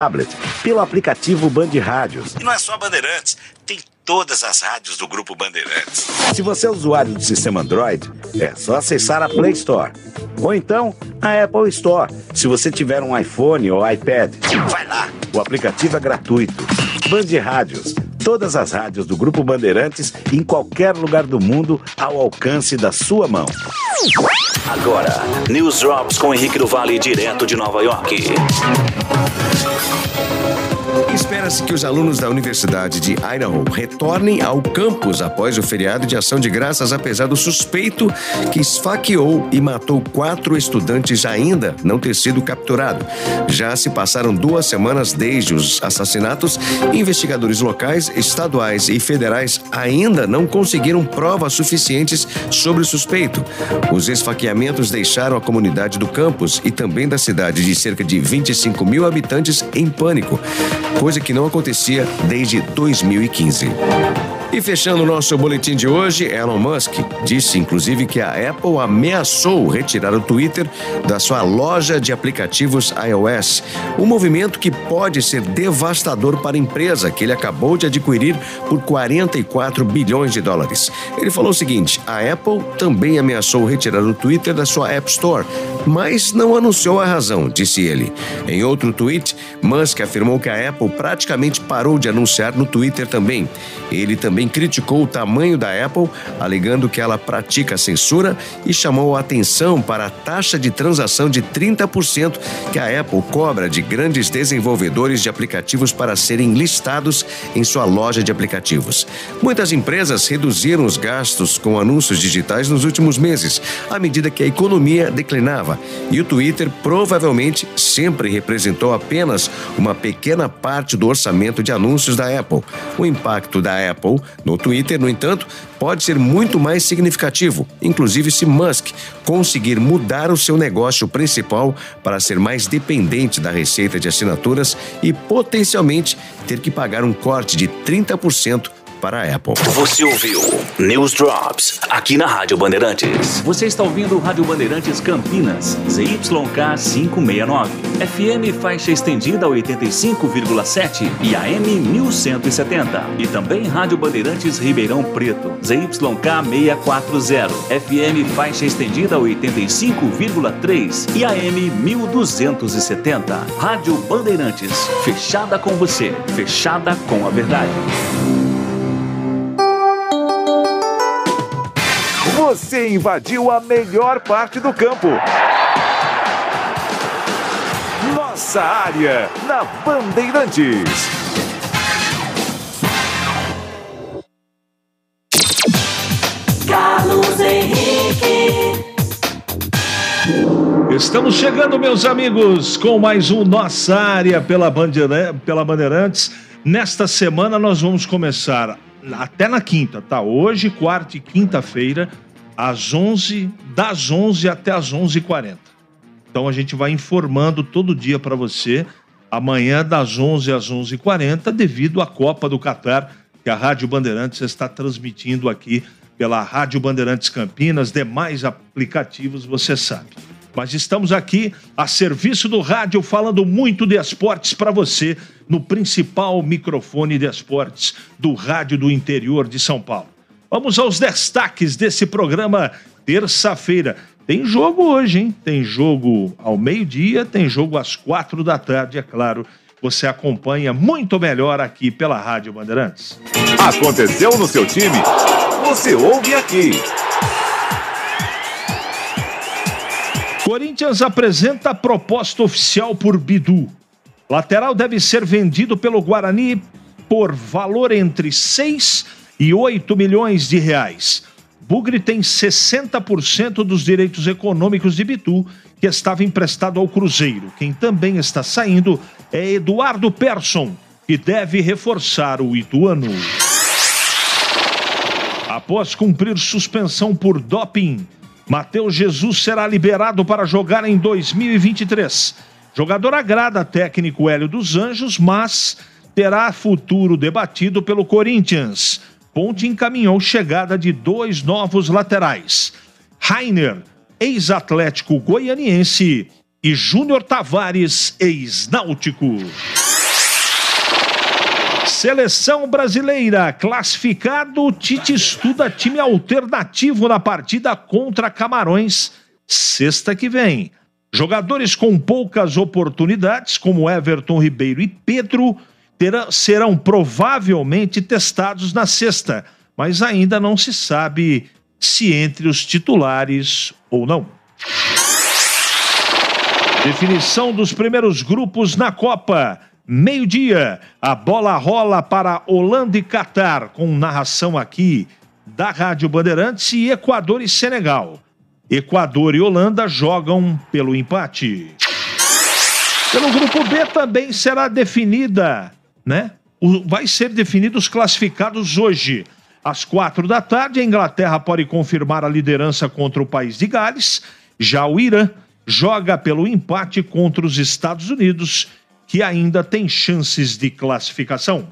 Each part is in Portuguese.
tablet, pelo aplicativo Band Rádios. E não é só Bandeirantes, tem todas as rádios do Grupo Bandeirantes. Se você é usuário do sistema Android, é só acessar a Play Store. Ou então, a Apple Store, se você tiver um iPhone ou iPad. Vai lá! O aplicativo é gratuito. Band Rádios, todas as rádios do Grupo Bandeirantes em qualquer lugar do mundo ao alcance da sua mão. Agora, News Drops com Henrique do Vale, direto de Nova York. Espera-se que os alunos da Universidade de Idaho retornem ao campus após o feriado de Ação de Graças, apesar do suspeito que esfaqueou e matou 4 estudantes ainda não ter sido capturado. Já se passaram 2 semanas desde os assassinatos. Investigadores locais, estaduais e federais ainda não conseguiram provas suficientes sobre o suspeito. Os esfaqueamentos deixaram a comunidade do campus e também da cidade de cerca de 25 mil habitantes em pânico, coisa que não acontecia desde 2015. E fechando o nosso boletim de hoje, Elon Musk disse inclusive que a Apple ameaçou retirar o Twitter da sua loja de aplicativos iOS, um movimento que pode ser devastador para a empresa que ele acabou de adquirir por 44 bilhões de dólares. Ele falou o seguinte: a Apple também ameaçou retirar o Twitter da sua App Store, mas não anunciou a razão, disse ele. Em outro tweet, Musk afirmou que a Apple praticamente parou de anunciar no Twitter também. Ele também criticou o tamanho da Apple, alegando que ela pratica censura, e chamou a atenção para a taxa de transação de 30% que a Apple cobra de grandes desenvolvedores de aplicativos para serem listados em sua loja de aplicativos. Muitas empresas reduziram os gastos com anúncios digitais nos últimos meses, à medida que a economia declinava, e o Twitter provavelmente sempre representou apenas uma pequena parte do orçamento de anúncios da Apple. O impacto da Apple no Twitter, no entanto, pode ser muito mais significativo, inclusive se Musk conseguir mudar o seu negócio principal para ser mais dependente da receita de assinaturas e potencialmente ter que pagar um corte de 30% para a Apple. Você ouviu News Drops aqui na Rádio Bandeirantes. Você está ouvindo Rádio Bandeirantes Campinas, ZYK 569, FM faixa estendida 85,7 e AM 1170. E também Rádio Bandeirantes Ribeirão Preto, ZYK 640, FM faixa estendida 85,3 e AM 1270. Rádio Bandeirantes, fechada com você, fechada com a verdade. Você invadiu a melhor parte do campo. Nossa área, na Bandeirantes. Carlos Henrique. Estamos chegando, meus amigos, com mais um Nossa Área pela Bandeirantes. Nesta semana nós vamos começar até na quinta, tá? Hoje, quarta e quinta-feira, das 11 até as 11h40. Então a gente vai informando todo dia para você, amanhã das 11 às 11h40, devido à Copa do Catar, que a Rádio Bandeirantes está transmitindo aqui pela Rádio Bandeirantes Campinas, demais aplicativos, você sabe. Mas estamos aqui a serviço do rádio, falando muito de esportes para você, no principal microfone de esportes do rádio do interior de São Paulo. Vamos aos destaques desse programa, terça-feira. Tem jogo hoje, hein? Tem jogo ao meio-dia, tem jogo às 4 da tarde, é claro. Você acompanha muito melhor aqui pela Rádio Bandeirantes. Aconteceu no seu time? Você ouve aqui. Corinthians apresenta proposta oficial por Bidu. Lateral deve ser vendido pelo Guarani por valor entre 6 e 8 milhões de reais. Bugre tem 60% dos direitos econômicos de Bidu, que estava emprestado ao Cruzeiro. Quem também está saindo é Eduardo Persson, que deve reforçar o ituano. Após cumprir suspensão por doping, Matheus Jesus será liberado para jogar em 2023. Jogador agrada técnico Hélio dos Anjos, mas terá futuro debatido pelo Corinthians. Ponte encaminhou chegada de 2 novos laterais: Rainer, ex-Atlético Goianiense, e Júnior Tavares, ex-Náutico. Seleção brasileira, classificado, Tite estuda time alternativo na partida contra Camarões, sexta que vem. Jogadores com poucas oportunidades, como Everton Ribeiro e Pedro, serão provavelmente testados na sexta, mas ainda não se sabe se entre os titulares ou não. Definição dos primeiros grupos na Copa. Meio-dia, a bola rola para Holanda e Catar, com narração aqui da Rádio Bandeirantes, e Equador e Senegal. Equador e Holanda jogam pelo empate. Pelo grupo B também será definida, né? Vai ser definido os classificados hoje. Às 16h, a Inglaterra pode confirmar a liderança contra o país de Gales. Já o Irã joga pelo empate contra os Estados Unidos, que ainda tem chances de classificação.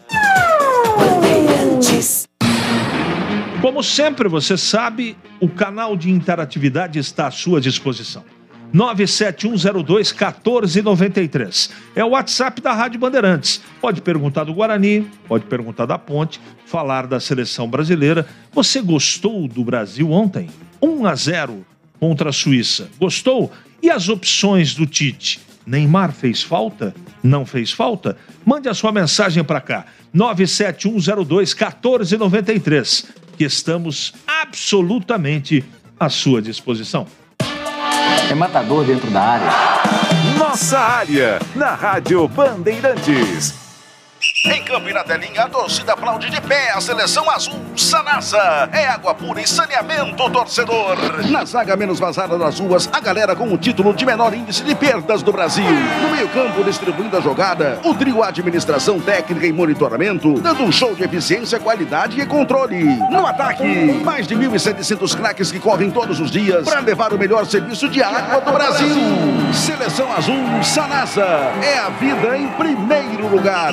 Como sempre, você sabe, o canal de interatividade está à sua disposição. 97102-1493. É o WhatsApp da Rádio Bandeirantes. Pode perguntar do Guarani, pode perguntar da Ponte, falar da seleção brasileira. Você gostou do Brasil ontem? 1-0 contra a Suíça. Gostou? E as opções do Tite? Neymar fez falta? Não fez falta? Mande a sua mensagem para cá. 97102-1493. Que estamos absolutamente à sua disposição. É matador dentro da área. Nossa área, na Rádio Bandeirantes. Em Campina Telinha, a torcida aplaude de pé a seleção azul Sanasa. É água pura e saneamento, torcedor. Na zaga menos vazada das ruas, a galera com o título de menor índice de perdas do Brasil. No meio-campo, distribuindo a jogada, o trio administração técnica e monitoramento, dando um show de eficiência, qualidade e controle. No ataque, mais de 1.700 craques que correm todos os dias para levar o melhor serviço de água do Brasil. Seleção azul Sanasa. É a vida em primeiro lugar.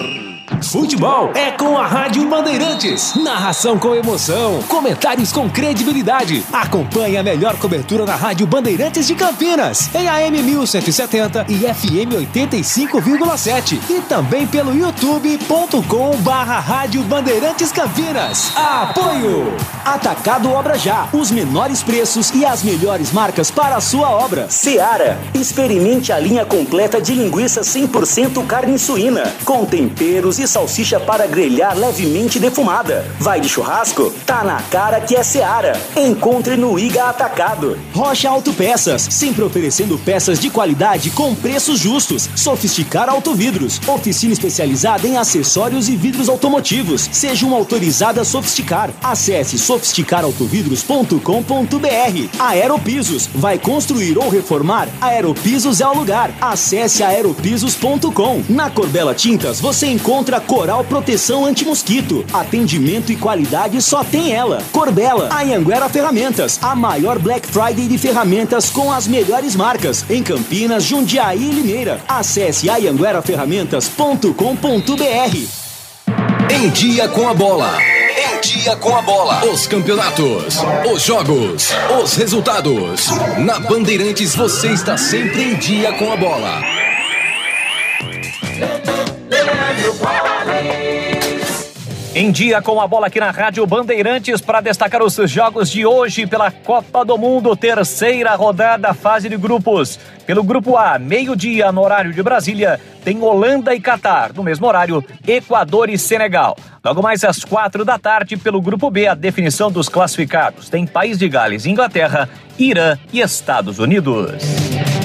Futebol é com a Rádio Bandeirantes. Narração com emoção, comentários com credibilidade. Acompanhe a melhor cobertura na Rádio Bandeirantes de Campinas, em AM 1170 e FM 85,7. E também pelo youtube.com/Rádio Bandeirantes Campinas. Apoio Atacado Obra Já, os menores preços e as melhores marcas para a sua obra. Seara, experimente a linha completa de linguiça 100% carne suína, com temperos e salsicha para grelhar levemente defumada. Vai de churrasco? Tá na cara que é Seara. Encontre no Iga Atacado. Rocha Autopeças, sempre oferecendo peças de qualidade com preços justos. Sofisticar Autovidros, oficina especializada em acessórios e vidros automotivos. Seja uma autorizada a sofisticar. Acesse sofisticarautovidros.com.br. Aeropisos, vai construir ou reformar? Aeropisos é o lugar. Acesse aeropisos.com. Na Corbella Tintas você encontra Coral Proteção Anti-Mosquito. Atendimento e qualidade só tem ela. Corbella. Anhanguera Ferramentas, a maior Black Friday de ferramentas com as melhores marcas em Campinas, Jundiaí e Limeira. Acesse anhangueraferramentas.com.br. Em dia com a bola. Em dia com a bola. Os campeonatos, os jogos, os resultados. Na Bandeirantes você está sempre em dia com a bola. Em dia com a bola aqui na Rádio Bandeirantes para destacar os jogos de hoje pela Copa do Mundo, terceira rodada, fase de grupos. Pelo grupo A, meio-dia no horário de Brasília, tem Holanda e Catar. No mesmo horário, Equador e Senegal. Logo mais às 16h, pelo grupo B, a definição dos classificados. Tem País de Gales, Inglaterra, Irã e Estados Unidos.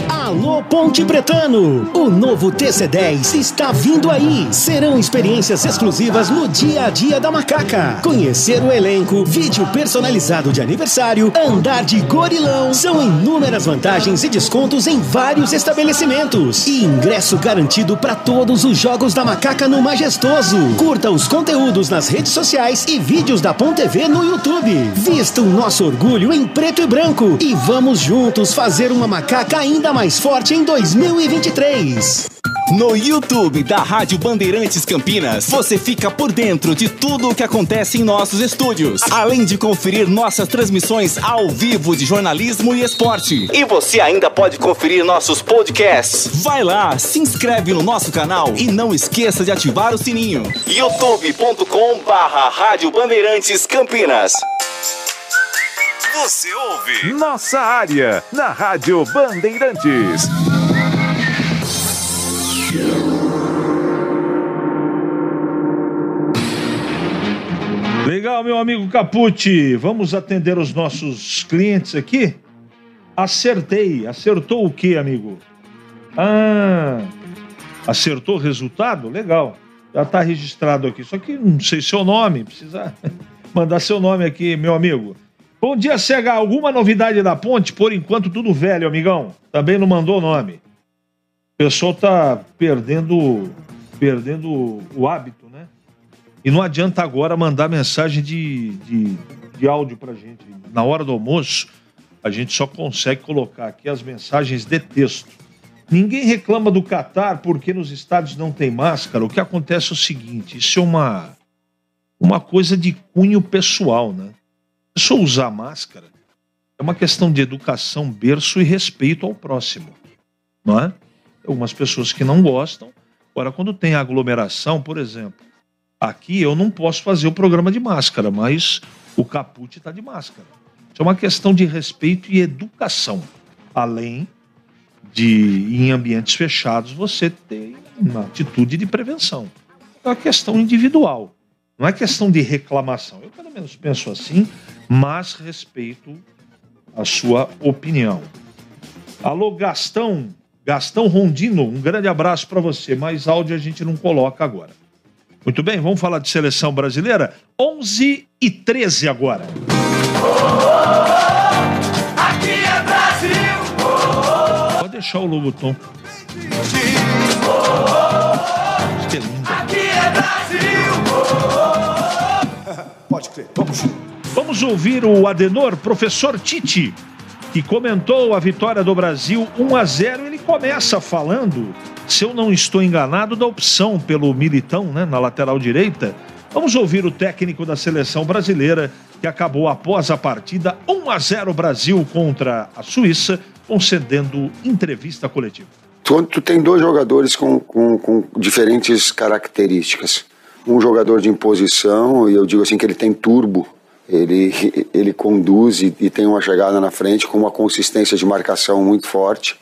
Alô Ponte Pretano, o novo TC10 está vindo aí. Serão experiências exclusivas no dia a dia da Macaca. Conhecer o elenco, vídeo personalizado de aniversário, andar de gorilão. São inúmeras vantagens e descontos em vários estabelecimentos. E ingresso garantido para todos os jogos da Macaca no Majestoso. Curta os conteúdos nas redes sociais e vídeos da PON TV no YouTube. Vista o nosso orgulho em preto e branco e vamos juntos fazer uma Macaca ainda mais forte em 2023. No YouTube da Rádio Bandeirantes Campinas, você fica por dentro de tudo o que acontece em nossos estúdios, além de conferir nossas transmissões ao vivo de jornalismo e esporte. E você ainda pode conferir nossos podcasts. Vai lá, se inscreve no nosso canal e não esqueça de ativar o sininho. youtube.com/Rádio Bandeirantes Campinas. Você ouve Nossa Área na Rádio Bandeirantes. Legal, meu amigo Capucci. Vamos atender os nossos clientes aqui? Acertei. Acertou o quê, amigo? Acertou o resultado? Legal. Já está registrado aqui. Só que não sei seu nome. Precisa mandar seu nome aqui, meu amigo. Bom dia, CH. Alguma novidade da ponte? Por enquanto, tudo velho, amigão. Também não mandou o nome. O pessoal tá perdendo o hábito, né? E não adianta agora mandar mensagem de áudio pra gente. Na hora do almoço, a gente só consegue colocar aqui as mensagens de texto. Ninguém reclama do Catar porque nos estádios não tem máscara. O que acontece é o seguinte, isso é uma coisa de cunho pessoal, né? A pessoa usar máscara é uma questão de educação, berço e respeito ao próximo, não é? Algumas pessoas que não gostam. Agora, quando tem aglomeração, por exemplo, aqui eu não posso fazer o programa de máscara, mas o Capucci está de máscara. Isso é uma questão de respeito e educação. Além de, em ambientes fechados, você ter uma atitude de prevenção. É uma questão individual. Não é questão de reclamação. Eu, pelo menos, penso assim, mas respeito a sua opinião. Alô, Gastão Rondino, um grande abraço para você. Mais áudio a gente não coloca agora. Muito bem, vamos falar de seleção brasileira? 11h13 agora. Aqui é Brasil. Pode deixar o logotom. Que lindo. Aqui é Brasil. Pode crer, vamos ouvir o Adenor, professor Tite, que comentou a vitória do Brasil 1-0. Ele começa falando, se eu não estou enganado, da opção pelo Militão, né, na lateral direita. Vamos ouvir o técnico da seleção brasileira, que acabou após a partida 1-0 Brasil contra a Suíça, concedendo entrevista coletiva. Tu tem dois jogadores com diferentes características. Um jogador de imposição, e eu digo assim que ele tem turbo. Ele conduz e tem uma chegada na frente com uma consistência de marcação muito forte.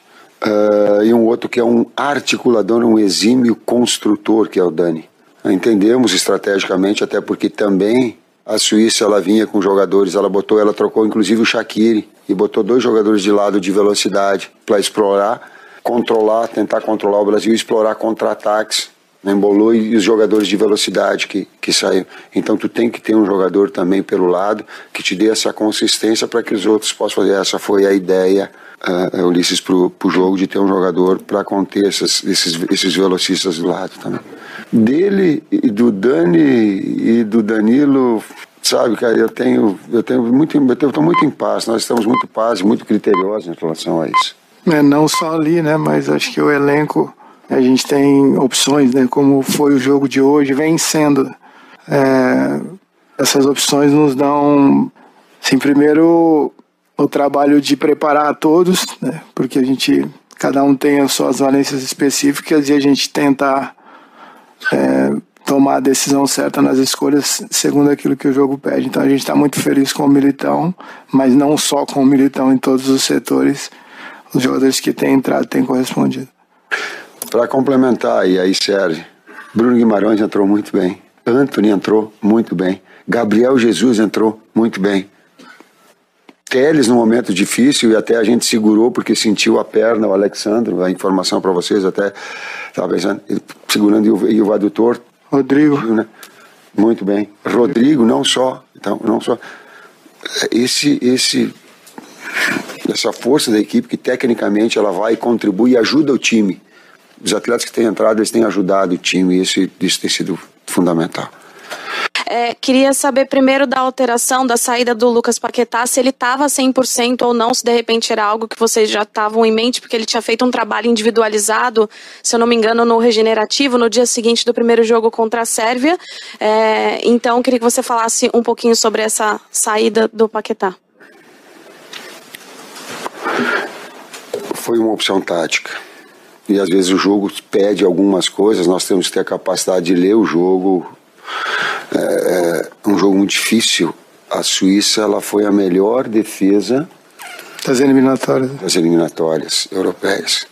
E um outro que é um articulador, um exímio construtor, que é o Dani. Entendemos estrategicamente, até porque também a Suíça ela vinha com jogadores, ela trocou inclusive o Shaqiri e botou dois jogadores de lado de velocidade para explorar, tentar controlar o Brasil e explorar contra-ataques. Embolou e os jogadores de velocidade que saíram. Então tu tem que ter um jogador também pelo lado que te dê essa consistência para que os outros possam fazer. Essa foi a ideia, Ulisses, pro jogo, de ter um jogador para conter esses velocistas do lado também. Dele e do Dani e do Danilo, sabe, cara, eu tô muito em paz. Nós estamos muito em paz e muito criteriosos em relação a isso. Não só ali, né, mas acho que o elenco, a gente tem opções, né, como foi o jogo de hoje, vem sendo. Essas opções nos dão, assim, primeiro o trabalho de preparar a todos, né, porque cada um tem as suas valências específicas e a gente tenta tomar a decisão certa nas escolhas segundo aquilo que o jogo pede. Então a gente está muito feliz com o Militão, mas não só com o Militão, em todos os setores. Os jogadores que têm entrado têm correspondido. Para complementar, e aí Sérgio, Bruno Guimarães entrou muito bem, Antony entrou muito bem, Gabriel Jesus entrou muito bem. Telles, num momento difícil, e até a gente segurou porque sentiu a perna, o Alexandre, a informação para vocês, até estava pensando, segurando e o adutor. Rodrigo. Né? Muito bem. Rodrigo, não só. Então, não só. Essa força da equipe que tecnicamente ela vai e contribui e ajuda o time. Os atletas que têm entrado, eles têm ajudado o time, e isso tem sido fundamental. Queria saber primeiro da alteração, da saída do Lucas Paquetá, se ele estava 100% ou não, se de repente era algo que vocês já estavam em mente, porque ele tinha feito um trabalho individualizado, se eu não me engano, no Regenerativo, no dia seguinte do primeiro jogo contra a Sérvia. Então, queria que você falasse um pouquinho sobre essa saída do Paquetá. Foi uma opção tática. E às vezes o jogo pede algumas coisas, nós temos que ter a capacidade de ler o jogo. É um jogo muito difícil. A Suíça, ela foi a melhor defesa das eliminatórias europeias.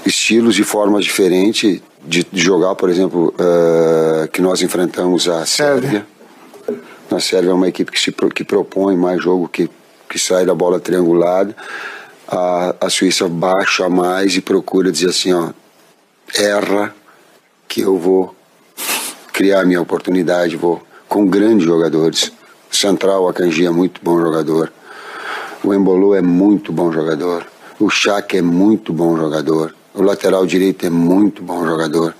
Estilos e formas diferentes de jogar, por exemplo, que nós enfrentamos a Sérvia. A Sérvia é uma equipe que propõe mais jogo, que sai da bola triangulada. A Suíça baixa mais e procura dizer assim, erra que eu vou criar a minha oportunidade, vou com grandes jogadores. O central, a Akanji é muito bom jogador. O Embolo é muito bom jogador. O Xhaka é muito bom jogador. O lateral direito é muito bom jogador.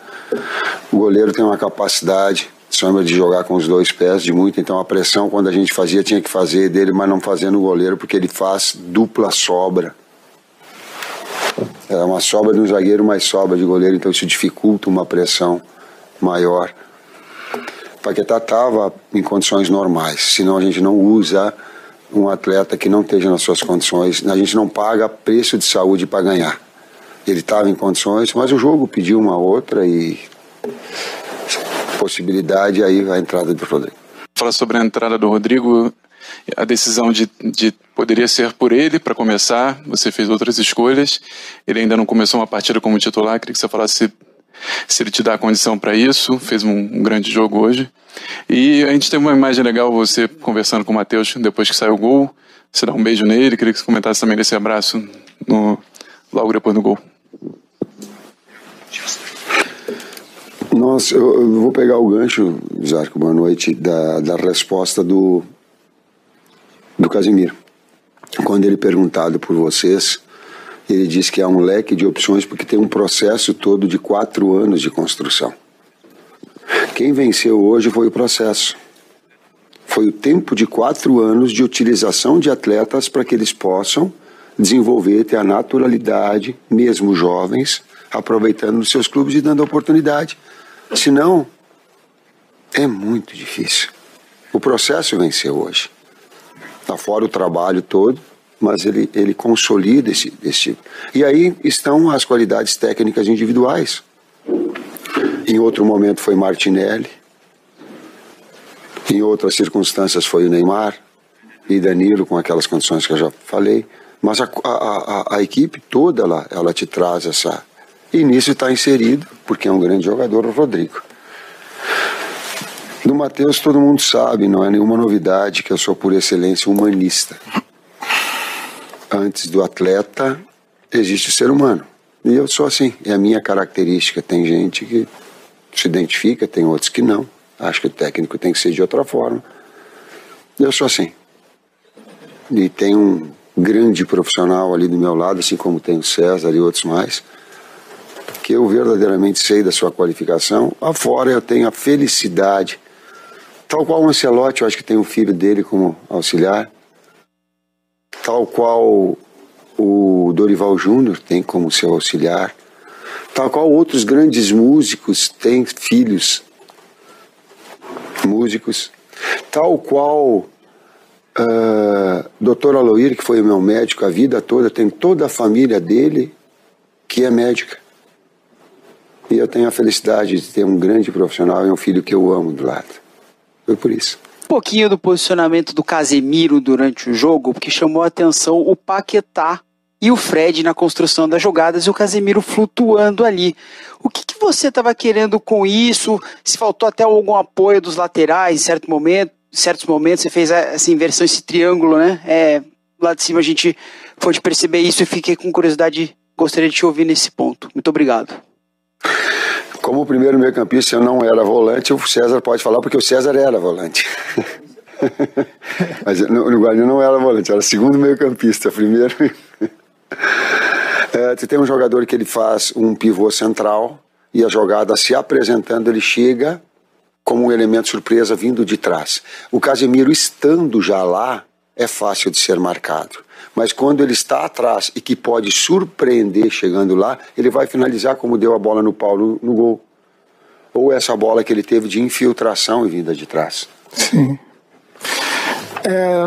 O goleiro tem uma capacidade, sombra, de jogar com os dois pés, de muito. Então a pressão, quando a gente fazia, tinha que fazer dele, mas não fazia no goleiro, porque ele faz dupla sobra. É uma sobra de um zagueiro, mais sobra de goleiro, então isso dificulta uma pressão maior. O Paquetá estava em condições normais, senão a gente não usa um atleta que não esteja nas suas condições, a gente não paga preço de saúde para ganhar. Ele estava em condições, mas o jogo pediu uma outra e possibilidade, aí a entrada do Rodrigo. Fala sobre a entrada do Rodrigo, a decisão de poderia ser por ele para começar, você fez outras escolhas, ele ainda não começou uma partida como titular, queria que você falasse se ele te dá a condição para isso, fez um grande jogo hoje. E a gente teve uma imagem legal, você conversando com o Matheus depois que saiu o gol, você dá um beijo nele, queria que você comentasse também desse abraço logo depois do gol. Nossa, eu vou pegar o gancho, Zarco, boa noite, da resposta do Casemiro. Quando ele perguntado por vocês, ele disse que há um leque de opções porque tem um processo todo de 4 anos de construção. Quem venceu hoje foi o processo. Foi o tempo de 4 anos de utilização de atletas para que eles possam desenvolver, ter a naturalidade, mesmo jovens, aproveitando os seus clubes e dando oportunidade. Senão, é muito difícil. O processo venceu hoje. Está fora o trabalho todo, mas ele consolida esse tipo. E aí estão as qualidades técnicas individuais. Em outro momento foi Martinelli, em outras circunstâncias foi o Neymar e Danilo, com aquelas condições que eu já falei. Mas a equipe toda, ela te traz essa... E nisso está inserido, porque é um grande jogador, o Rodrigo. Do Matheus todo mundo sabe, não é nenhuma novidade que eu sou por excelência humanista. Antes do atleta existe o ser humano. E eu sou assim, é a minha característica. Tem gente que se identifica, tem outros que não. Acho que o técnico tem que ser de outra forma. Eu sou assim. E tem um grande profissional ali do meu lado, assim como tem o César e outros mais, que eu verdadeiramente sei da sua qualificação. Afora eu tenho a felicidade, tal qual o Ancelotti, eu acho que tem o filho dele como auxiliar, tal qual o Dorival Júnior tem como seu auxiliar, tal qual outros grandes músicos têm filhos músicos, tal qual Dr. Aloir, que foi o meu médico a vida toda, tem toda a família dele que é médica. E eu tenho a felicidade de ter um grande profissional e um filho que eu amo do lado. Foi por isso. Um pouquinho do posicionamento do Casemiro durante o jogo, porque chamou a atenção o Paquetá e o Fred na construção das jogadas e o Casemiro flutuando ali. O que você estava querendo com isso? Se faltou até algum apoio dos laterais em certos momentos você fez essa inversão, esse triângulo, né? Lá de cima a gente pôde perceber isso e fiquei com curiosidade, gostaria de te ouvir nesse ponto. Muito obrigado. Como o primeiro meio-campista eu não era volante, o César pode falar porque o César era volante. Mas no Guarani não era volante, era segundo meio-campista, primeiro. Tu tem um jogador que ele faz um pivô central e a jogada se apresentando, ele chega como um elemento surpresa vindo de trás. O Casemiro estando já lá é fácil de ser marcado. Mas quando ele está atrás e que pode surpreender chegando lá, ele vai finalizar como deu a bola no Paulo no gol. Ou essa bola que ele teve de infiltração e vinda de trás. Sim.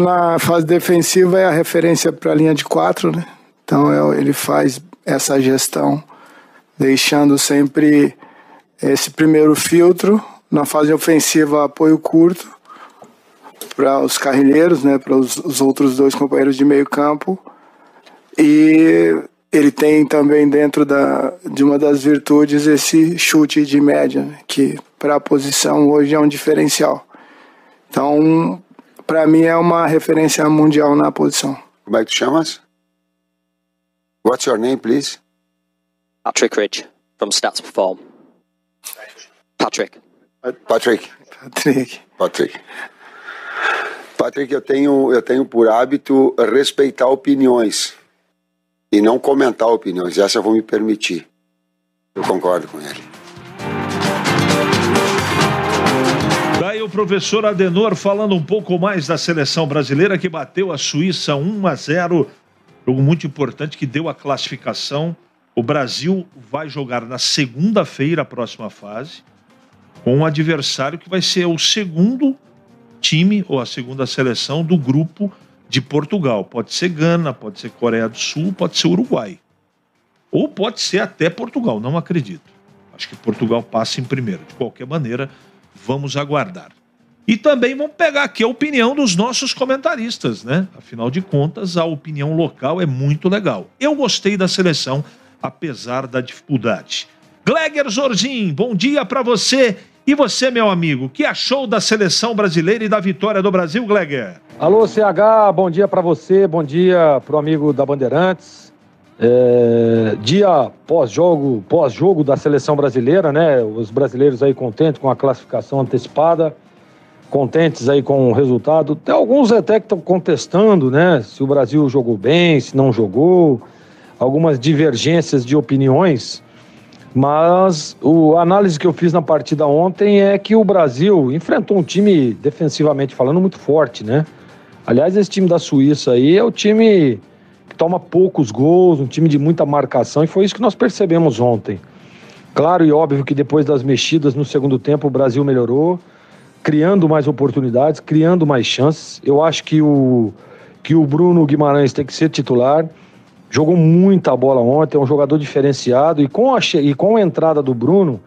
Na fase defensiva é a referência para a linha de 4, né? Então ele faz essa gestão, deixando sempre esse primeiro filtro. Na fase ofensiva, apoio curto para os carrilheiros, né? Para os outros 2 companheiros de meio campo. E ele tem também dentro de uma das virtudes esse chute de média, né? Que para a posição hoje é um diferencial. Então, para mim é uma referência mundial na posição. Como é que tu chamas? What's your name, please? Patrick Ridge, from Stats Perform. Patrick. Patrick, eu tenho por hábito respeitar opiniões e não comentar opiniões. Essa eu vou me permitir. Eu concordo com ele. Daí o professor Adenor falando um pouco mais da seleção brasileira que bateu a Suíça 1-0. Jogo muito importante que deu a classificação. O Brasil vai jogar na segunda-feira a próxima fase com um adversário que vai ser o segundo time ou a segunda seleção do grupo de Portugal. Pode ser Gana, pode ser Coreia do Sul, pode ser Uruguai. Ou pode ser até Portugal, não acredito. Acho que Portugal passa em primeiro. De qualquer maneira, vamos aguardar. E também vamos pegar aqui a opinião dos nossos comentaristas, né? Afinal de contas, a opinião local é muito legal. Eu gostei da seleção, apesar da dificuldade. Gleger Zorzin, bom dia para você. E você, meu amigo, o que achou da seleção brasileira e da vitória do Brasil, Gleger? Alô, CH, bom dia para você, bom dia pro amigo da Bandeirantes. Dia pós-jogo da seleção brasileira, né? Os brasileiros aí contentes com a classificação antecipada, contentes aí com o resultado. Tem alguns até que estão contestando, né? Se o Brasil jogou bem, se não jogou, algumas divergências de opiniões. Mas a análise que eu fiz na partida ontem é que o Brasil enfrentou um time, defensivamente falando, muito forte, né? Aliás, esse time da Suíça aí é o time que toma poucos gols, um time de muita marcação, e foi isso que nós percebemos ontem. Claro e óbvio que depois das mexidas no segundo tempo o Brasil melhorou, criando mais oportunidades, criando mais chances. Eu acho que o Bruno Guimarães tem que ser titular. Jogou muita bola ontem, é um jogador diferenciado, e com a entrada do Bruno,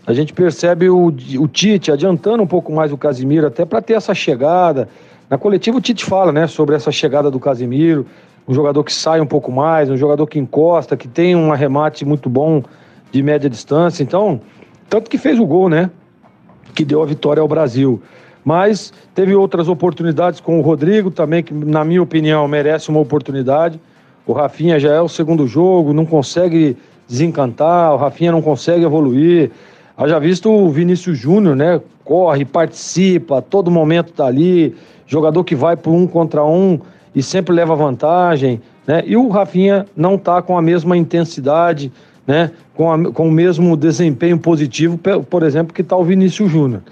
a gente percebe o Tite adiantando um pouco mais o Casemiro, até para ter essa chegada. Na coletiva o Tite fala, né, sobre essa chegada do Casemiro, um jogador que sai um pouco mais, um jogador que encosta, que tem um arremate muito bom de média distância. Então, tanto que fez o gol, né, que deu a vitória ao Brasil. Mas teve outras oportunidades com o Rodrigo também, que na minha opinião merece uma oportunidade. O Rafinha já é o segundo jogo, não consegue desencantar, o Rafinha não consegue evoluir. Haja visto o Vinícius Júnior, né? Corre, participa, a todo momento tá ali, jogador que vai por 1 contra 1 e sempre leva vantagem, né? E o Rafinha não tá com a mesma intensidade, né? Com o mesmo desempenho positivo, por exemplo, que tá o Vinícius Júnior.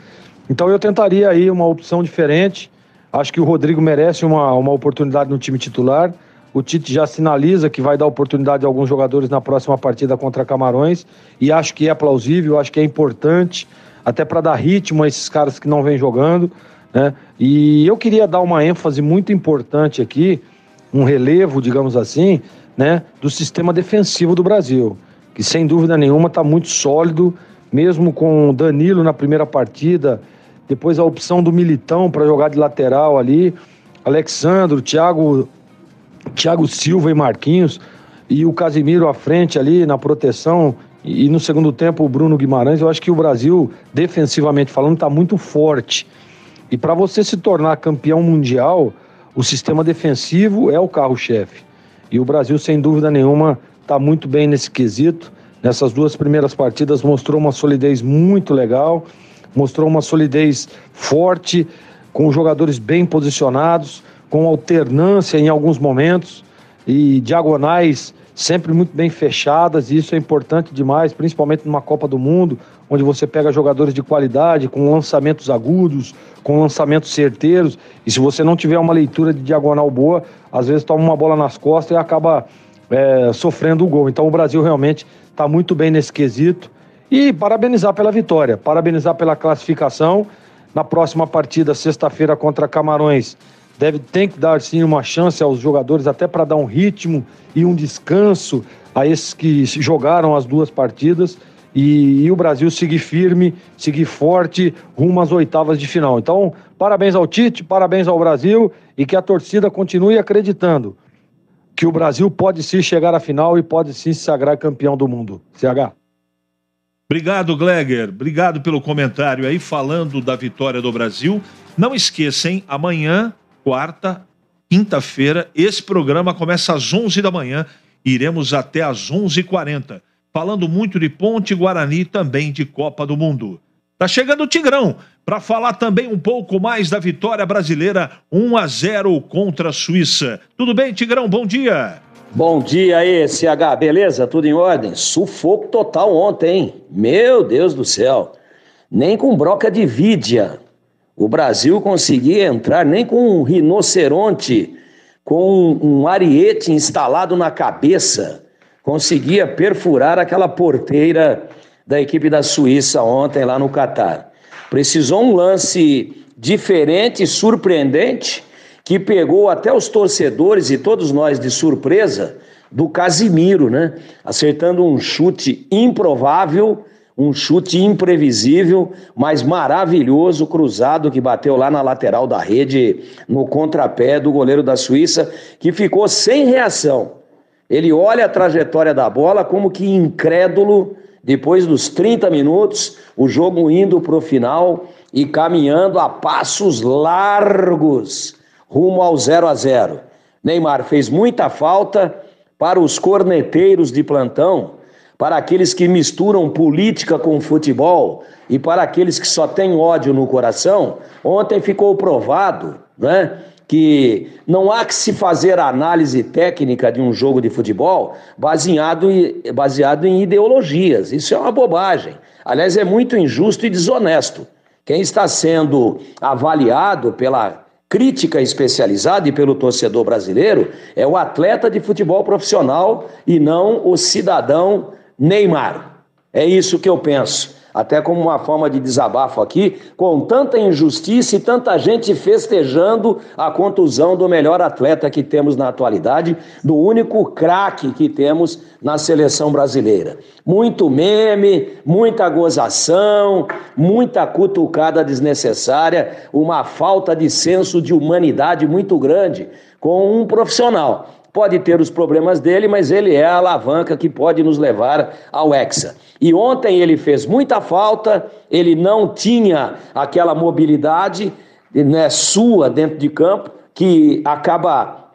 Então eu tentaria aí uma opção diferente. Acho que o Rodrigo merece uma oportunidade no time titular. O Tite já sinaliza que vai dar oportunidade a alguns jogadores na próxima partida contra Camarões, e acho que é plausível, acho que é importante, até para dar ritmo a esses caras que não vêm jogando, né? E eu queria dar uma ênfase muito importante aqui, um relevo, digamos assim, né, do sistema defensivo do Brasil, que sem dúvida nenhuma está muito sólido, mesmo com o Danilo na primeira partida, depois a opção do Militão para jogar de lateral ali, Alexandro, Thiago Silva e Marquinhos, e o Casemiro à frente ali na proteção, e no segundo tempo o Bruno Guimarães. Eu acho que o Brasil, defensivamente falando, está muito forte. E para você se tornar campeão mundial, o sistema defensivo é o carro-chefe. E o Brasil, sem dúvida nenhuma, está muito bem nesse quesito. Nessas 2 primeiras partidas mostrou uma solidez muito legal, mostrou uma solidez forte, com jogadores bem posicionados, com alternância em alguns momentos e diagonais sempre muito bem fechadas, e isso é importante demais, principalmente numa Copa do Mundo, onde você pega jogadores de qualidade, com lançamentos agudos, com lançamentos certeiros, e se você não tiver uma leitura de diagonal boa, às vezes toma uma bola nas costas e acaba sofrendo o gol. Então o Brasil realmente está muito bem nesse quesito. E parabenizar pela vitória, parabenizar pela classificação. Na próxima partida, sexta-feira, contra Camarões, tem que dar sim uma chance aos jogadores, até para dar um ritmo e um descanso a esses que jogaram as duas partidas, e o Brasil seguir firme, seguir forte, rumo às oitavas de final. Então, parabéns ao Tite, parabéns ao Brasil, e que a torcida continue acreditando que o Brasil pode sim chegar à final e pode sim se sagrar campeão do mundo. CH. Obrigado, Gleger. Obrigado pelo comentário aí, falando da vitória do Brasil. Não esqueça, hein? Amanhã, quarta, quinta-feira, esse programa começa às 11 da manhã. Iremos até às 11h40. Falando muito de Ponte Guarani, também de Copa do Mundo. Tá chegando o Tigrão para falar também um pouco mais da vitória brasileira 1-0 contra a Suíça. Tudo bem, Tigrão? Bom dia. Bom dia aí, CH, beleza? Tudo em ordem? Sufoco total ontem, hein? Meu Deus do céu. Nem com broca de vídia o Brasil conseguia entrar, nem com um rinoceronte, com um ariete instalado na cabeça, conseguia perfurar aquela porteira da equipe da Suíça ontem lá no Catar. Precisou um lance diferente, surpreendente, que pegou até os torcedores e todos nós de surpresa, do Casimiro, né? Acertando um chute improvável, um chute imprevisível, mas maravilhoso, cruzado, que bateu lá na lateral da rede, no contrapé do goleiro da Suíça, que ficou sem reação. Ele olha a trajetória da bola como que incrédulo, depois dos 30 minutos, o jogo indo para o final e caminhando a passos largos, rumo ao 0-0. Neymar fez muita falta para os corneteiros de plantão, para aqueles que misturam política com futebol e para aqueles que só têm ódio no coração. Ontem ficou provado, né, que não há que se fazer análise técnica de um jogo de futebol baseado em ideologias. Isso é uma bobagem. Aliás, é muito injusto e desonesto. Quem está sendo avaliado pela crítica especializada e pelo torcedor brasileiro é o atleta de futebol profissional e não o cidadão Neymar. É isso que eu penso. Até como uma forma de desabafo aqui, com tanta injustiça e tanta gente festejando a contusão do melhor atleta que temos na atualidade, do único craque que temos na seleção brasileira. Muito meme, muita gozação, muita cutucada desnecessária, uma falta de senso de humanidade muito grande com um profissional. Pode ter os problemas dele, mas ele é a alavanca que pode nos levar ao Hexa. E ontem ele fez muita falta, ele não tinha aquela mobilidade, né, sua dentro de campo, que acaba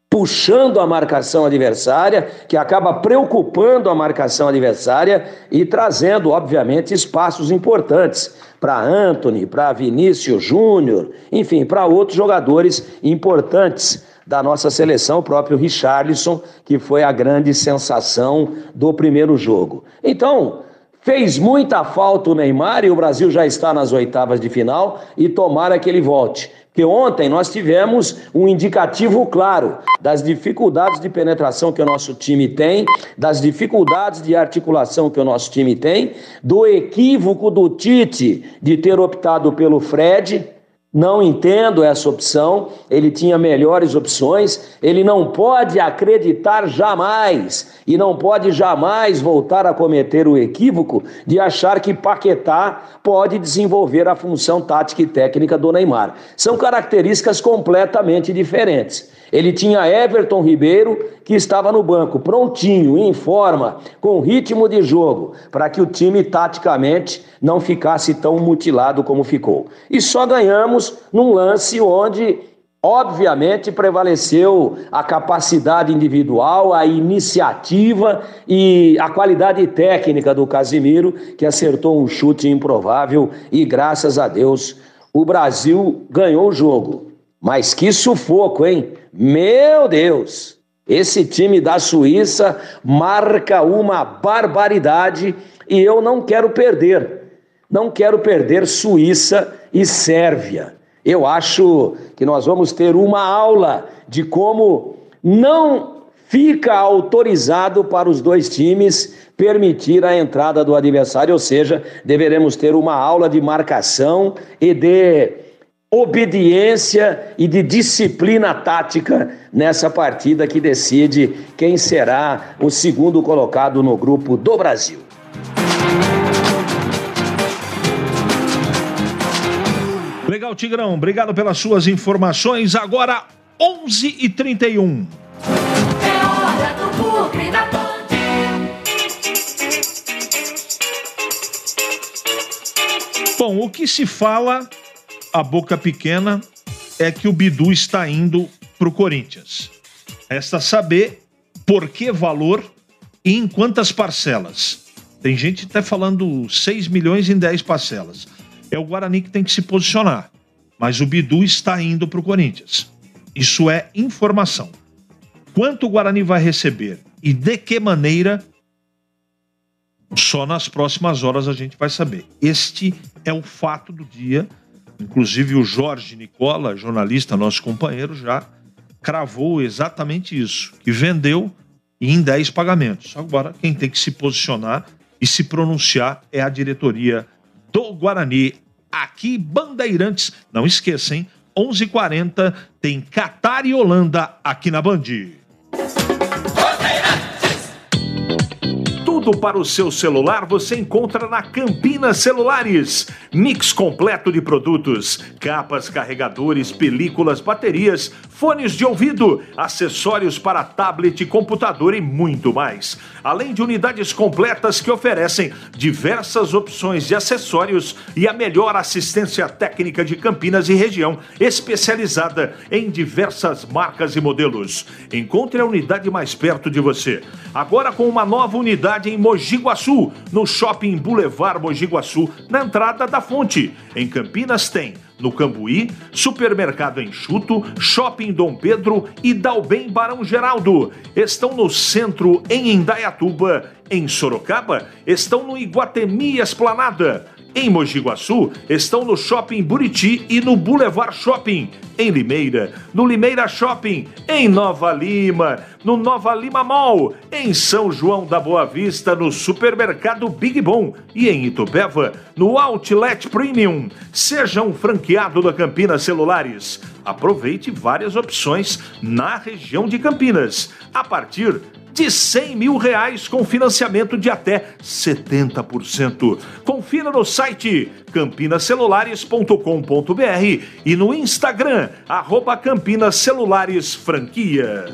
puxando a marcação adversária, que acaba preocupando a marcação adversária e trazendo, obviamente, espaços importantes para Antony, para Vinícius Júnior, enfim, para outros jogadores importantes da nossa seleção, o próprio Richarlison, que foi a grande sensação do primeiro jogo. Então, fez muita falta o Neymar e o Brasil já está nas oitavas de final e tomara que ele volte. Porque ontem nós tivemos um indicativo claro das dificuldades de penetração que o nosso time tem, das dificuldades de articulação que o nosso time tem, do equívoco do Tite de ter optado pelo Fred. Não entendo essa opção, ele tinha melhores opções, ele não pode acreditar jamais e não pode jamais voltar a cometer o equívoco de achar que Paquetá pode desenvolver a função tática e técnica do Neymar. São características completamente diferentes. Ele tinha Everton Ribeiro, que estava no banco, prontinho, em forma, com ritmo de jogo, para que o time, taticamente, não ficasse tão mutilado como ficou. E só ganhamos num lance onde, obviamente, prevaleceu a capacidade individual, a iniciativa e a qualidade técnica do Casimiro, que acertou um chute improvável e, graças a Deus, o Brasil ganhou o jogo. Mas que sufoco, hein? Meu Deus! Esse time da Suíça marca uma barbaridade e eu não quero perder. Não quero perder Suíça e Sérvia. Eu acho que nós vamos ter uma aula de como não fica autorizado para os dois times permitir a entrada do adversário, ou seja, deveremos ter uma aula de marcação e de obediência e de disciplina tática nessa partida que decide quem será o segundo colocado no grupo do Brasil. Legal, Tigrão. Obrigado pelas suas informações. Agora, 11h31. É hora do Bugre da Band. Bom, o que se fala, a boca pequena, é que o Bidu está indo para o Corinthians. Resta saber por que valor e em quantas parcelas. Tem gente até falando 6 milhões em 10 parcelas. É o Guarani que tem que se posicionar. Mas o Bidu está indo para o Corinthians. Isso é informação. Quanto o Guarani vai receber e de que maneira, só nas próximas horas a gente vai saber. Este é o fato do dia. Inclusive o Jorge Nicola, jornalista, nosso companheiro, já cravou exatamente isso. Que vendeu em 10 pagamentos. Agora, quem tem que se posicionar e se pronunciar é a diretoria do Guarani. Aqui, Bandeirantes. Não esqueça, hein? 11h40 tem Catar e Holanda aqui na Band. Tudo para o seu celular você encontra na Campinas Celulares. Mix completo de produtos, capas, carregadores, películas, baterias, fones de ouvido, acessórios para tablet, computador e muito mais. Além de unidades completas que oferecem diversas opções de acessórios e a melhor assistência técnica de Campinas e região, especializada em diversas marcas e modelos. Encontre a unidade mais perto de você. Agora com uma nova unidade em Mogi Guaçu, no Shopping Boulevard Mogi Guaçu, na entrada da Fonte. Em Campinas tem no Cambuí, Supermercado Enxuto, Shopping Dom Pedro e Dalbem Barão Geraldo. Estão no centro em Indaiatuba. Em Sorocaba, estão no Iguatemi Esplanada. Em Mogi Guaçu, estão no Shopping Buriti e no Boulevard Shopping. Em Limeira, no Limeira Shopping. Em Nova Lima, no Nova Lima Mall. Em São João da Boa Vista, no Supermercado Big Bom. E em Itupeva, no Outlet Premium. Seja um franqueado da Campinas Celulares. Aproveite várias opções na região de Campinas. A partir de R$100 mil com financiamento de até 70%. Confira no site campinascelulares.com.br e no Instagram, @CampinasCelaresFranquias.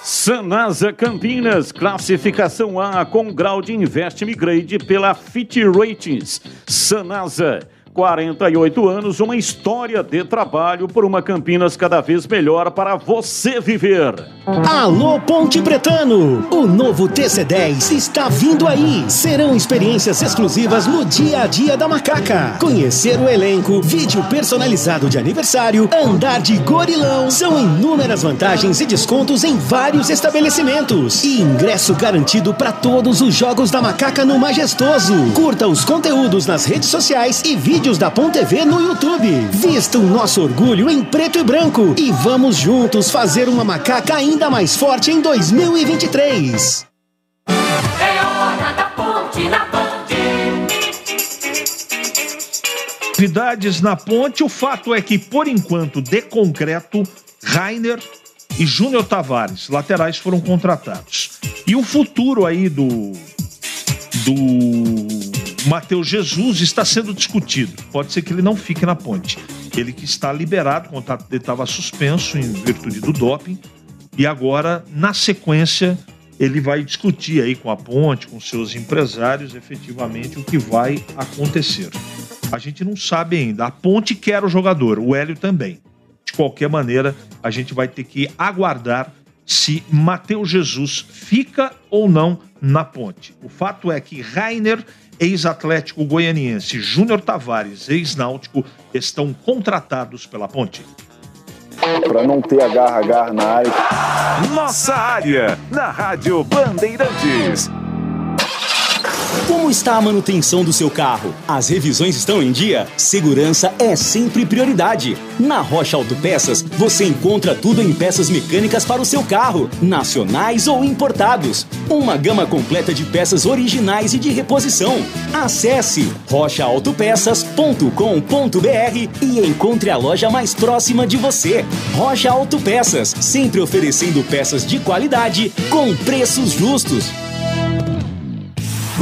Sanasa Campinas, classificação A com grau de Investment Grade pela Fitch Ratings. Sanasa, 48 anos, uma história de trabalho por uma Campinas cada vez melhor para você viver. Alô Ponte Pretano, o novo TC10 está vindo aí. Serão experiências exclusivas no dia a dia da Macaca. Conhecer o elenco, vídeo personalizado de aniversário, andar de gorilão. São inúmeras vantagens e descontos em vários estabelecimentos. E ingresso garantido para todos os jogos da Macaca no Majestoso. Curta os conteúdos nas redes sociais e vídeos da Ponte TV no YouTube. Vista o nosso orgulho em preto e branco e vamos juntos fazer uma Macaca ainda mais forte em 2023. É hora da Ponte na Band. Novidades na Ponte, o fato é que, por enquanto, de concreto, Rainer e Júnior Tavares, laterais, foram contratados. E o futuro aí do Matheus Jesus está sendo discutido. Pode ser que ele não fique na Ponte. Ele que está liberado, o contrato dele estava suspenso em virtude do doping. E agora, na sequência, ele vai discutir aí com a Ponte, com seus empresários, efetivamente, o que vai acontecer. A gente não sabe ainda. A Ponte quer o jogador, o Hélio também. De qualquer maneira, a gente vai ter que aguardar se Matheus Jesus fica ou não na Ponte. O fato é que Rainer, ex-Atlético Goianiense, Júnior Tavares, ex-Náutico, estão contratados pela Ponte. Para não ter agarra na área. Nossa área, na Rádio Bandeirantes. Como está a manutenção do seu carro? As revisões estão em dia? Segurança é sempre prioridade. Na Rocha Autopeças, você encontra tudo em peças mecânicas para o seu carro, nacionais ou importados. Uma gama completa de peças originais e de reposição. Acesse rochaautopeças.com.br e encontre a loja mais próxima de você. Rocha Autopeças, sempre oferecendo peças de qualidade com preços justos.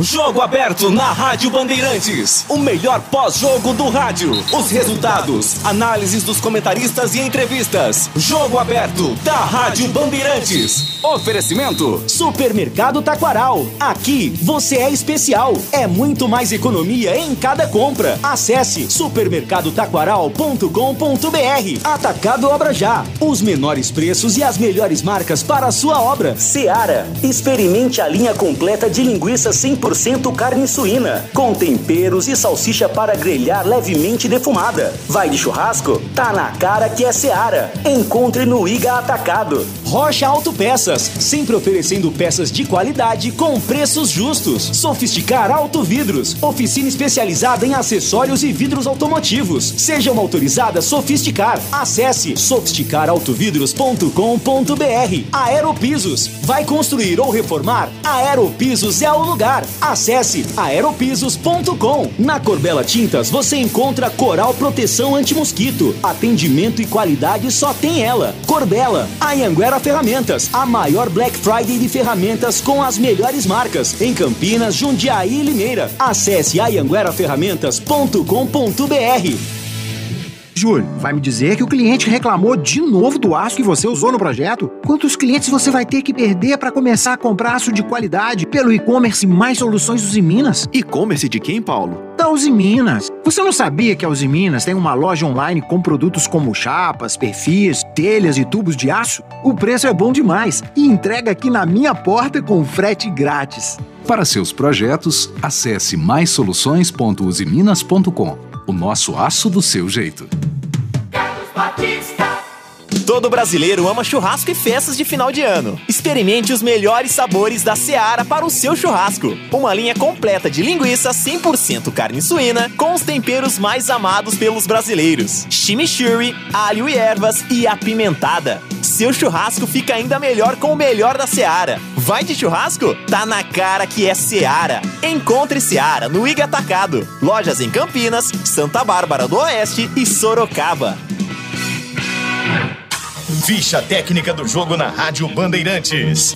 Jogo aberto na Rádio Bandeirantes. O melhor pós-jogo do rádio. Os resultados, análises dos comentaristas e entrevistas. Jogo aberto da Rádio Bandeirantes. Oferecimento Supermercado Taquaral. Aqui você é especial. É muito mais economia em cada compra. Acesse supermercadotaquaral.com.br. Atacado Obra Já. Os menores preços e as melhores marcas para a sua obra. Seara. Experimente a linha completa de linguiça 100% carne suína, com temperos e salsicha para grelhar levemente defumada. Vai de churrasco? Tá na cara que é Seara. Encontre no Iga Atacado. Rocha Autopeças, sempre oferecendo peças de qualidade com preços justos. Sofisticar Autovidros, oficina especializada em acessórios e vidros automotivos. Seja uma autorizada Sofisticar. Acesse sofisticarautovidros.com.br. Aeropisos, vai construir ou reformar? Aeropisos é o lugar. Acesse aeropisos.com. Na Corbela Tintas você encontra Coral Proteção Anti-Mosquito. Atendimento e qualidade só tem ela. Corbela. Anhanguera Ferramentas, a maior Black Friday de ferramentas com as melhores marcas em Campinas, Jundiaí e Limeira. Acesse anhangueraferramentas.com.br. Júlio, vai me dizer que o cliente reclamou de novo do aço que você usou no projeto? Quantos clientes você vai ter que perder para começar a comprar aço de qualidade pelo e-commerce Mais Soluções Usiminas? E-commerce de quem, Paulo? Da Usiminas. Você não sabia que a Usiminas tem uma loja online com produtos como chapas, perfis, telhas e tubos de aço? O preço é bom demais e entrega aqui na minha porta com frete grátis. Para seus projetos, acesse maissoluções.usiminas.com. O nosso aço do seu jeito. Todo brasileiro ama churrasco e festas de final de ano. Experimente os melhores sabores da Seara para o seu churrasco. Uma linha completa de linguiça 100% carne suína com os temperos mais amados pelos brasileiros. Chimichurri, alho e ervas e apimentada. Seu churrasco fica ainda melhor com o melhor da Seara. Vai de churrasco? Tá na cara que é Seara. Encontre Seara no Iga Atacado. Lojas em Campinas, Santa Bárbara do Oeste e Sorocaba. Ficha técnica do jogo na Rádio Bandeirantes.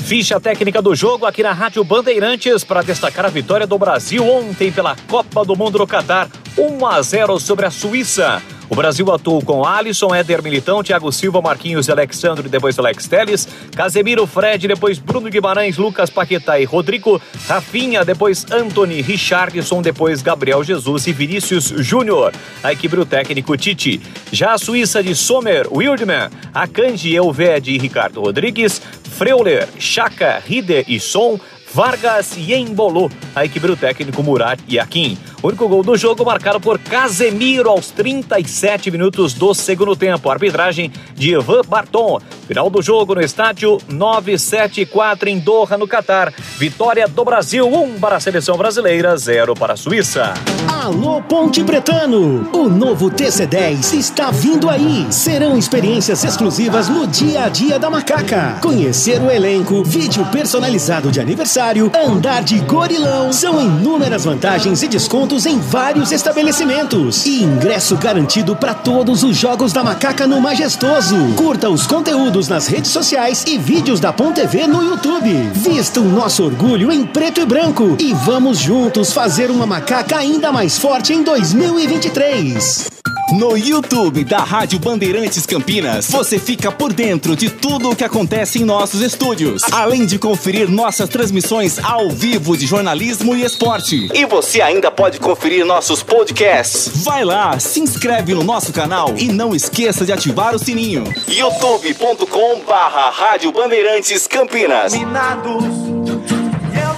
Ficha técnica do jogo aqui na Rádio Bandeirantes para destacar a vitória do Brasil ontem pela Copa do Mundo no Catar, 1-0 sobre a Suíça. O Brasil atuou com Alisson, Éder Militão, Thiago Silva, Marquinhos, Alexandre, depois Alex Telles, Casemiro, Fred, depois Bruno Guimarães, Lucas Paquetá e Rodrigo, Rafinha, depois Antony, Richarlison, depois Gabriel Jesus e Vinícius Júnior. A equipe do técnico Tite. Já a Suíça de Sommer, Wildman, Akanji, Elvedi e Ricardo Rodrigues, Freuler, Xhaka, Rieder e Son, Vargas e Embolo, a equipe do técnico Murat e Akin. O único gol do jogo marcado por Casemiro aos 37 minutos do segundo tempo. Arbitragem de Ivan Barton. Final do jogo no estádio 974 em Doha, no Catar. Vitória do Brasil, 1 para a seleção brasileira, 0 para a Suíça. Alô Ponte Pretano, o novo TC10 está vindo aí. Serão experiências exclusivas no dia a dia da Macaca. Conhecer o elenco, vídeo personalizado de aniversário, andar de gorilão. São inúmeras vantagens e descontos em vários estabelecimentos. E ingresso garantido para todos os jogos da Macaca no Majestoso. Curta os conteúdos nas redes sociais e vídeos da Pon TV no YouTube. Vista o nosso orgulho em preto e branco e vamos juntos fazer uma Macaca ainda mais forte em 2023. No YouTube da Rádio Bandeirantes Campinas, você fica por dentro de tudo o que acontece em nossos estúdios, além de conferir nossas transmissões ao vivo de jornalismo e esporte. E você ainda pode conferir nossos podcasts. Vai lá, se inscreve no nosso canal e não esqueça de ativar o sininho. youtube.com/Rádio Bandeirantes Campinas. Eu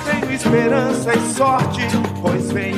tenho esperança e sorte, pois vem